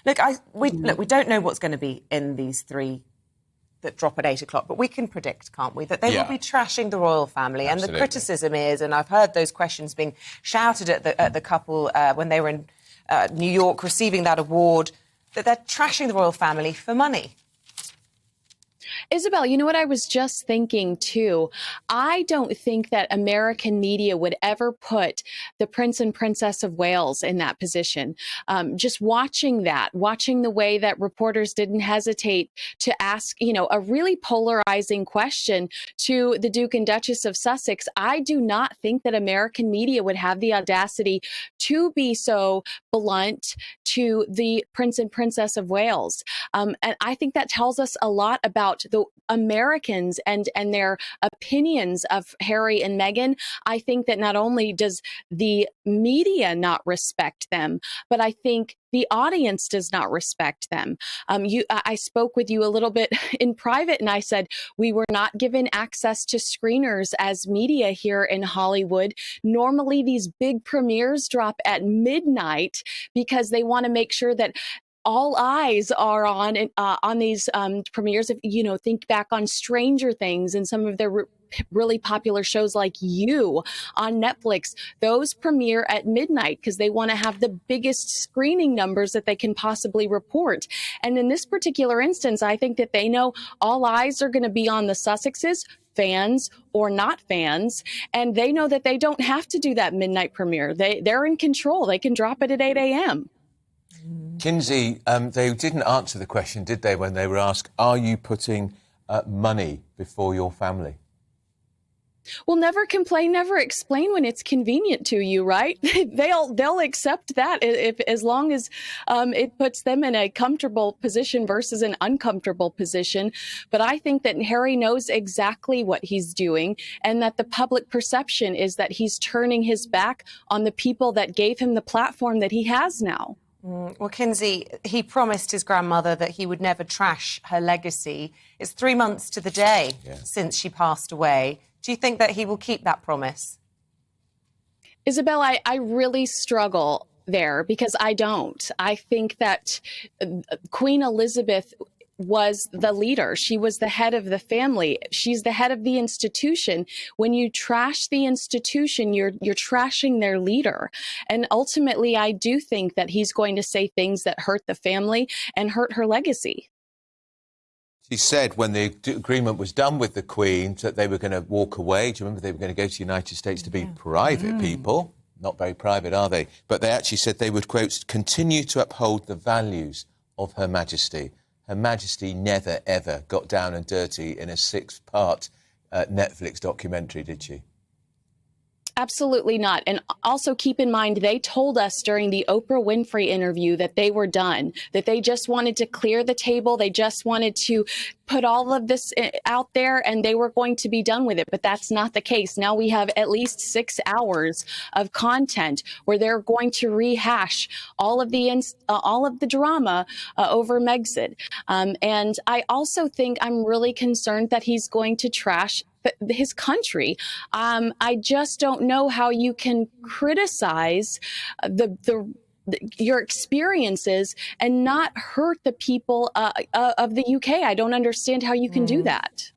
Look, we don't know what's going to be in these three that drop at 8 o'clock, but we can predict, can't we, that they will be trashing the royal family. Absolutely. And the criticism is, and I've heard those questions being shouted at the couple when they were in New York receiving that award, that they're trashing the royal family for money. Isabel, you know what I was just thinking, too? I don't think that American media would ever put the Prince and Princess of Wales in that position. Just watching the way that reporters didn't hesitate to ask, a really polarizing question to the Duke and Duchess of Sussex, I do not think that American media would have the audacity to be so blunt to the Prince and Princess of Wales. And I think that tells us a lot about the Americans and their opinions of Harry and Meghan. I think that not only does the media not respect them, but I think the audience does not respect them. I spoke with you a little bit in private, and I said we were not given access to screeners as media here in Hollywood. Normally, these big premieres drop at midnight because they want to make sure that all eyes are on these premieres. If think back on Stranger Things and some of their really popular shows like You on Netflix, those premiere at midnight because they want to have the biggest screening numbers that they can possibly report. And in this particular instance, I think that they know all eyes are going to be on the Sussexes, fans or not fans, and they know that they don't have to do that midnight premiere. They're in control. They can drop it at 8 a.m. Kinsey, they didn't answer the question, did they, when they were asked, are you putting money before your family? Well, never complain, never explain when it's convenient to you, right? They'll accept that if as long as it puts them in a comfortable position versus an uncomfortable position. But I think that Harry knows exactly what he's doing, and that the public perception is that he's turning his back on the people that gave him the platform that he has now. Well, Kinsey, he promised his grandmother that he would never trash her legacy. It's 3 months to the day since she passed away. Do you think that he will keep that promise? Isabel, I really struggle there because I don't. I think that Queen Elizabeth was the leader. She was the head of the family. She's the head of the institution. When you trash the institution, you're trashing their leader. And ultimately, I do think that he's going to say things that hurt the family and hurt her legacy. She said when the agreement was done with the Queen that they were going to walk away. Do you remember they were going to go to the United States to be private people? Not very private, are they? But they actually said they would, quote, continue to uphold the values of Her Majesty. Her Majesty never, ever got down and dirty in a 6-part Netflix documentary, did she? Absolutely not. And also keep in mind, they told us during the Oprah Winfrey interview that they were done, that they just wanted to clear the table. They just wanted to put all of this out there and they were going to be done with it. But that's not the case. Now we have at least 6 hours of content where they're going to rehash all of the drama over Megxit. And I also think I'm really concerned that he's going to trash his country. I just don't know how you can criticize your experiences and not hurt the people of the UK. I don't understand how you can do that.